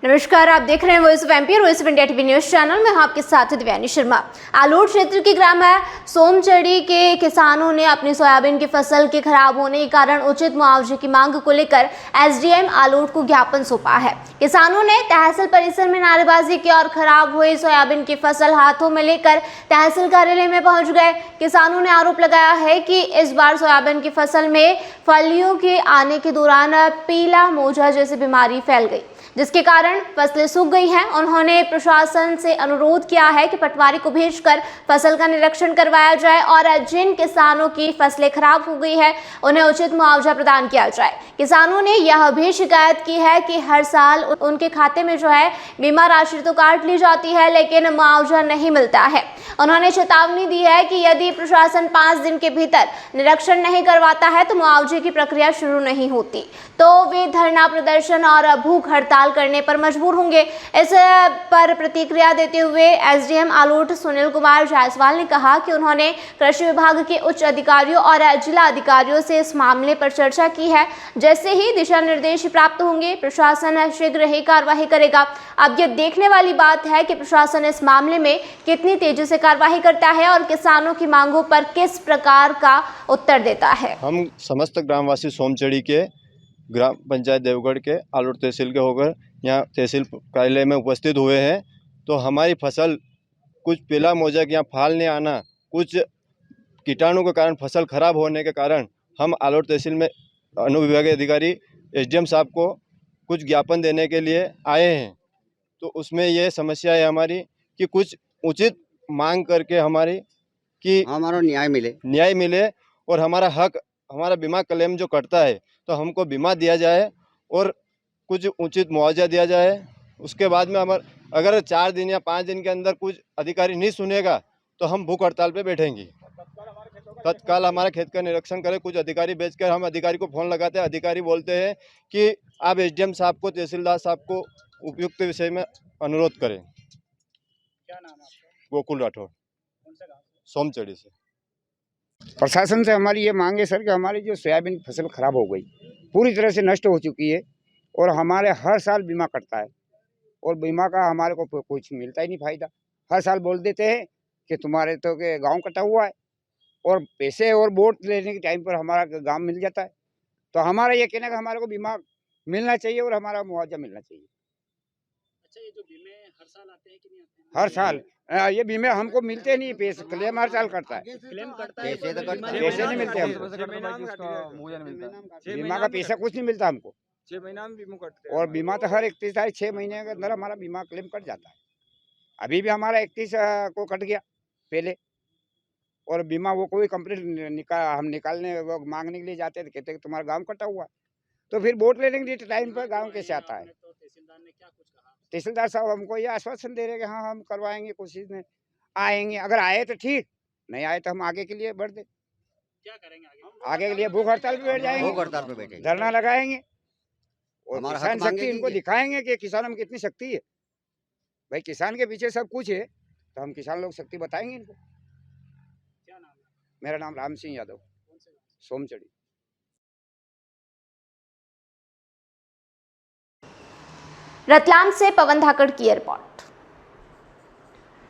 नमस्कार, आप देख रहे हैं वॉइस ऑफ एमपी और voice of India TV news channel में। आपके साथ दिव्यानी शर्मा। आलोट क्षेत्र के ग्राम सोमचड़ी के किसानों ने अपनी सोयाबीन की फसल के खराब होने के कारण उचित मुआवजे की मांग को लेकर एसडीएम आलोट को ज्ञापन सौंपा है। किसानों ने तहसील परिसर में नारेबाजी की और खराब हुई सोयाबीन की फसल हाथों में लेकर तहसील कार्यालय में पहुंच गए। किसानों ने आरोप लगाया है कि इस बार सोयाबीन की फसल में फलियों के आने के दौरान पीला मोजा जैसी बीमारी फैल गई, जिसके कारण फसलें सूख गई हैं। उन्होंने प्रशासन से अनुरोध किया है कि पटवारी को भेजकर फसल का निरीक्षण करवाया जाए और जिन किसानों की फसलें खराब हो गई है उन्हें उचित मुआवजा प्रदान किया जाए। किसानों ने यह भी शिकायत की है कि हर साल उनके खाते में बीमा राशि तो काट ली जाती है, लेकिन मुआवजा नहीं मिलता है। उन्होंने चेतावनी दी है कि यदि प्रशासन 5 दिन के भीतर निरीक्षण नहीं करवाता है तो मुआवजे की प्रक्रिया शुरू नहीं होती, तो वे धरना प्रदर्शन और भूख हड़ताल करने पर मजबूर होंगे। इस पर प्रतिक्रिया देते हुए एसडीएम आलोट सुनील कुमार जायसवाल ने कहा कि उन्होंने कृषि विभाग के उच्च अधिकारियों और जिला अधिकारियों से इस मामले पर चर्चा की है। जैसे ही दिशा निर्देश प्राप्त होंगे प्रशासन शीघ्र ही कार्रवाई करेगा। अब ये देखने वाली बात है कि प्रशासन इस मामले में कितनी तेजी से कार्रवाई करता है और किसानों की मांगों पर किस प्रकार का उत्तर देता है। हम समस्त ग्रामवासी सोमचड़ी के ग्राम पंचायत देवगढ़ के आलोट तहसील के होकर यहाँ तहसील कार्यालय में उपस्थित हुए हैं। तो हमारी फसल कुछ पीला मोजा के यहाँ फाल नहीं आना, कुछ कीटाणु के कारण फसल खराब होने के कारण हम आलोट तहसील में अनुविभागीय अधिकारी एसडीएम साहब को कुछ ज्ञापन देने के लिए आए हैं। तो उसमें ये समस्या है हमारी कि कुछ उचित मांग करके हमारी कि हमारा न्याय मिले और हमारा हक, हमारा बीमा क्लेम जो कटता है तो हमको बीमा दिया जाए और कुछ उचित मुआवजा दिया जाए। उसके बाद में अगर 4 दिन या 5 दिन के अंदर कुछ अधिकारी नहीं सुनेगा तो हम भूख हड़ताल पे बैठेंगे। तत्काल हमारा खेत का निरीक्षण करें। कुछ अधिकारी भेजकर हम अधिकारी को फ़ोन लगाते हैं, अधिकारी बोलते हैं कि आप एसडीएम साहब को, तहसीलदार साहब को उपयुक्त विषय में अनुरोध करें। क्या नाम है आपका? गोकुल राठौर, कौन सा गाँव? सोमचड़ी से। प्रशासन से हमारी ये मांग है सर कि हमारी जो सोयाबीन की फसल खराब हो गई, पूरी तरह से नष्ट हो चुकी है और हमारे हर साल बीमा कटता है और बीमा का हमारे को कुछ मिलता ही नहीं फायदा। हर साल बोल देते हैं कि तुम्हारे तो के गांव कटा हुआ है और पैसे और वोट लेने के टाइम पर हमारा गांव मिल जाता है। तो हमारा ये कहना है कि हमारे को बीमा मिलना चाहिए और हमारा मुआवजा मिलना चाहिए। अच्छा, ये जो बीमे हर साल आते हैं कि नहीं आते हैं? हर साल ये बीमे हमको मिलते नहीं, पैसे क्लेम हर साल करता है। क्लेम करता है, पैसे तो बीमा पैसे नहीं मिलते हमको, बीमा का पैसा कुछ नहीं मिलता हमको। 6 महीना में बीमा कटते हैं और बीमा तो हर 31 तारीख 6 महीने के अंदर हमारा बीमा क्लेम कट जाता है। अभी भी हमारा 31 को कट गया पहले, और बीमा वो कोई कंप्लीट हम निकालने वो मांगने के लिए जाते थे, कहते तुम्हारा गांव कटा हुआ है। तो फिर वोट लेने के लिए टाइम पर गांव कैसे आता है। तो तहसीलदार ने क्या कुछ कहा? तहसीलदार साहब हमको ये आश्वासन दे रहे हैं कि हाँ हम करवाएंगे, कोशिश में आएंगे, अगर आए तो ठीक, नहीं आए तो हम आगे के लिए बढ़ दे। क्या करेंगे आगे के लिए भूख हड़ताल पे बैठ जाएंगे, भूख हड़ताल पे बैठेंगे, धरना लगाएंगे और हमारा हक किसान शक्ति मांगेंगे। इनको दिखाएंगे कि किसानों में कितनी शक्ति है। भाई किसान के पीछे सब कुछ है, तो हम किसान लोग शक्ति बताएंगे इनको। क्या नाम है? मेरा नाम राम सिंह यादव, कौन से गाँव? सोमचड़ी। रतलाम से पवन धाकड़ की रिपोर्ट।